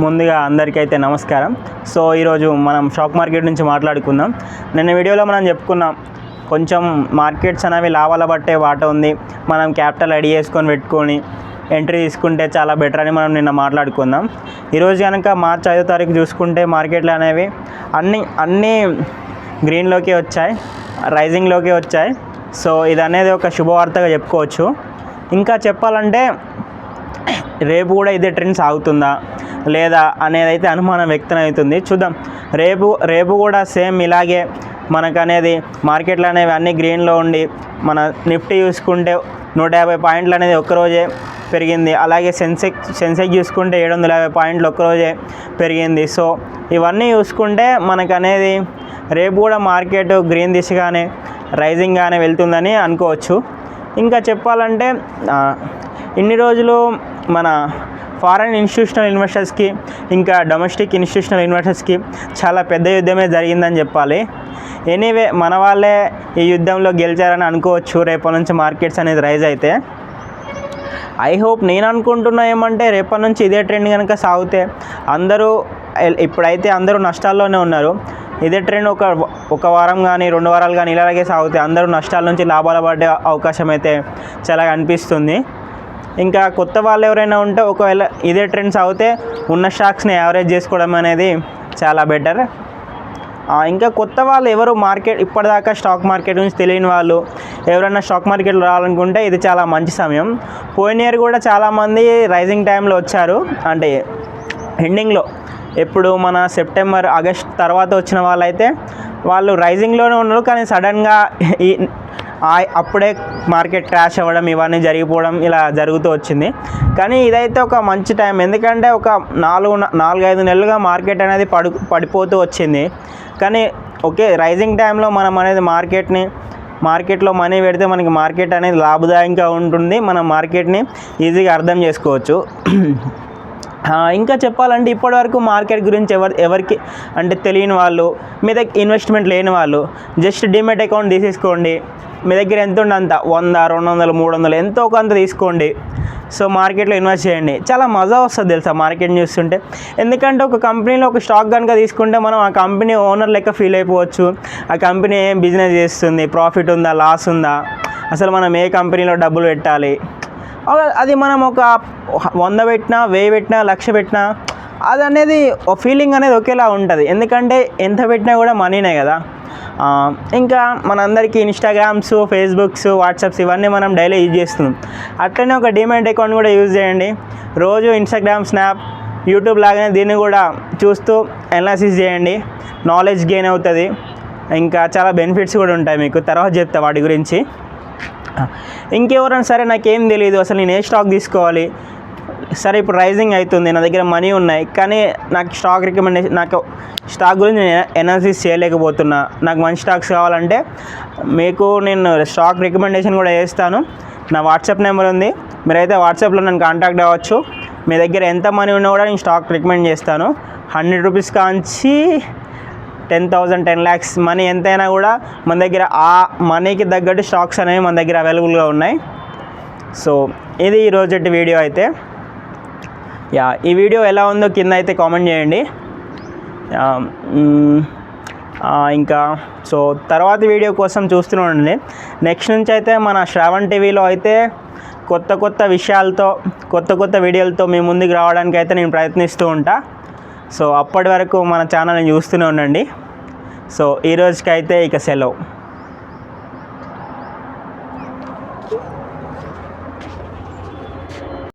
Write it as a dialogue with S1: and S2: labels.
S1: ముందుగా అందరికైతే నమస్కారం. సో ఈరోజు మనం స్టాక్ మార్కెట్ నుంచి మాట్లాడుకుందాం. నిన్న వీడియోలో మనం చెప్పుకున్నాం కొంచెం మార్కెట్స్ అనేవి లాభాల బట్టే వాట ఉంది, మనం క్యాపిటల్ రెడీ చేసుకొని పెట్టుకొని ఎంట్రీ తీసుకుంటే చాలా బెటర్ అని మనం నిన్న మాట్లాడుకుందాం. ఈరోజు కనుక మార్చి 5వ తారీఖు చూసుకుంటే మార్కెట్లు అనేవి అన్నీ గ్రీన్లోకి వచ్చాయి, రైజింగ్లోకి వచ్చాయి. సో ఇది అనేది ఒక శుభవార్తగా చెప్పుకోవచ్చు. ఇంకా చెప్పాలంటే రేపు కూడా ఇదే ట్రెండ్ సాగుతుందా లేదా అనేది అయితే అనుమానం వ్యక్తం అవుతుంది. చూద్దాం. రేపు కూడా సేమ్ ఇలాగే మనకు అనేది మార్కెట్లు అనేవి అన్నీ గ్రీన్లో ఉండి, మన నిఫ్టీ చూసుకుంటే 150 పాయింట్లు అనేది ఒక్కరోజే పెరిగింది. అలాగే సెన్సెక్స్ చూసుకుంటే 750 పాయింట్లు ఒక్కరోజే పెరిగింది. సో ఇవన్నీ చూసుకుంటే మనకు అనేది రేపు కూడా మార్కెట్ గ్రీన్ దిశగానే రైజింగ్గానే వెళ్తుందని అనుకోవచ్చు. ఇంకా చెప్పాలంటే ఇన్ని రోజులు మన ఫారెన్ ఇన్స్టిట్యూషనల్ ఇన్వెస్టర్స్కి ఇంకా డొమెస్టిక్ ఇన్స్టిట్యూషనల్ ఇన్వెస్టర్స్కి చాలా పెద్ద యుద్ధమే జరిగిందని చెప్పాలి. ఎనీవే మన వాళ్ళే ఈ యుద్ధంలో గెలిచారని అనుకోవచ్చు రేపటి నుంచి మార్కెట్స్ అనేది రైజ్ అయితే. ఐ హోప్, నేను అనుకుంటున్నా ఏమంటే రేపటి నుంచి ఇదే ట్రెండ్ కనుక సాగితే ఇప్పుడైతే అందరూ నష్టాల్లోనే ఉన్నారు. ఇదే ట్రెండ్ ఒక వారం కానీ 2 వారాలు కానీ ఇలాగే సాగితే అందరూ నష్టాల నుంచి లాభాల పడే అవకాశం అయితే చాలా అనిపిస్తుంది. ఇంకా కొత్త వాళ్ళు ఎవరైనా ఉంటే ఒకవేళ ఇదే ట్రెండ్ సాగితే ఉన్న స్టాక్స్ని యావరేజ్ చేసుకోవడం అనేది చాలా బెటర్. ఇంకా కొత్త వాళ్ళు ఎవరు ఇప్పటిదాకా స్టాక్ మార్కెట్ గురించి తెలియని వాళ్ళు ఎవరైనా స్టాక్ మార్కెట్లో రావాలనుకుంటే ఇది చాలా మంచి సమయం. పోయిన ఇయర్ కూడా చాలామంది రైజింగ్ టైంలో వచ్చారు, అంటే ఎండింగ్లో ఎప్పుడు మన సెప్టెంబర్ ఆగస్ట్ తర్వాత వచ్చిన వాళ్ళైతే వాళ్ళు రైజింగ్లోనే ఉన్నారు. కానీ సడన్గా అప్పుడే మార్కెట్ క్రాష్ అవ్వడం ఇవన్నీ జరిగిపోవడం ఇలా జరుగుతూ వచ్చింది. కానీ ఇదైతే ఒక మంచి టైం, ఎందుకంటే ఒక 4-5 నెలలుగా మార్కెట్ అనేది పడిపోతూ వచ్చింది. కానీ ఓకే, రైజింగ్ టైంలో మనం అనేది మార్కెట్లో మనీ పెడితే మనకి మార్కెట్ అనేది లాభదాయకంగా ఉంటుంది, మనం మార్కెట్ని ఈజీగా అర్థం చేసుకోవచ్చు. ఇంకా చెప్పాలంటే ఇప్పటివరకు మార్కెట్ గురించి ఎవరికి అంటే తెలియని వాళ్ళు, మీ దగ్గర ఇన్వెస్ట్మెంట్ లేని వాళ్ళు జస్ట్ డిమెట్ అకౌంట్ తీసేసుకోండి. మీ దగ్గర ఎంత ఉండే అంత 100, 200, 300 ఎంతో కొంత తీసుకోండి. సో మార్కెట్లో ఇన్వెస్ట్ చేయండి. చాలా మజా వస్తుంది తెలుసా మార్కెట్ని చూస్తుంటే. ఎందుకంటే ఒక కంపెనీలో ఒక స్టాక్ కనుక తీసుకుంటే మనం ఆ కంపెనీ ఓనర్ లెక్క ఫీల్ అయిపోవచ్చు. ఆ కంపెనీ ఏం బిజినెస్ చేస్తుంది, ప్రాఫిట్ ఉందా, లాస్ ఉందా, అసలు మనం ఏ కంపెనీలో డబ్బులు పెట్టాలి, అది మనం ఒక 100 పెట్టినా, 1000 పెట్టినా, 1,00,000 పెట్టినా అది అనేది ఒక ఫీలింగ్ అనేది ఒకేలా ఉంటుంది. ఎందుకంటే ఎంత పెట్టినా కూడా మనీనే కదా. ఇంకా మనందరికీ ఇన్స్టాగ్రామ్స్, ఫేస్బుక్స్, వాట్సాప్స్ ఇవన్నీ మనం డైలీ యూజ్ చేస్తున్నాం. అట్లనే ఒక డిమాట్ అకౌంట్ కూడా యూజ్ చేయండి. రోజు ఇన్స్టాగ్రామ్, స్నాప్, యూట్యూబ్ లాగానే దీన్ని కూడా చూస్తూ అనాలిసిస్ చేయండి. నాలెడ్జ్ గెయిన్ అవుతుంది. ఇంకా చాలా బెనిఫిట్స్ కూడా ఉంటాయి మీకు, తర్వాత చెప్తా వాటి గురించి. ఇంకెవరైనా సరే నాకేం తెలియదు అసలు నేను ఏ స్టాక్ తీసుకోవాలి, సరే ఇప్పుడు రైజింగ్ అవుతుంది, నా దగ్గర మనీ ఉన్నాయి కానీ నాకు స్టాక్ గురించి నేను అనాలిసిస్ చేయలేకపోతున్నా, నాకు మంచి స్టాక్స్ కావాలంటే మీకు నేను స్టాక్ రికమెండేషన్ కూడా చేస్తాను. నా వాట్సాప్ నెంబర్ ఉంది, మీరైతే వాట్సాప్లో నన్ను కాంటాక్ట్ అవ్వచ్చు. మీ దగ్గర ఎంత మనీ ఉన్నా కూడా నేను స్టాక్ రికమెండ్ చేస్తాను. 100 రూపీస్ కాంచి 10,000, 10 lakhs మనీ ఎంతైనా కూడా మన దగ్గర ఆ మనీకి తగ్గట్టు స్టాక్స్ అనేవి మన దగ్గర అవైలబుల్గా ఉన్నాయి. సో ఇది ఈరోజు వీడియో అయితే. ఈ వీడియో ఎలా ఉందో కింద అయితే కామెంట్ చేయండి. ఇంకా సో తర్వాత వీడియో కోసం చూస్తూనే ఉండండి. నెక్స్ట్ నుంచి అయితే మన శ్రావణ్ టీవీలో అయితే కొత్త విషయాలతో కొత్త వీడియోలతో మీ ముందుకు రావడానికి అయితే నేను ప్రయత్నిస్తూ ఉంటా. సో అప్పటి వరకు మన ఛానల్ని చూస్తూనే ఉండండి. సో ఈరోజుకైతే ఇక సెలవు.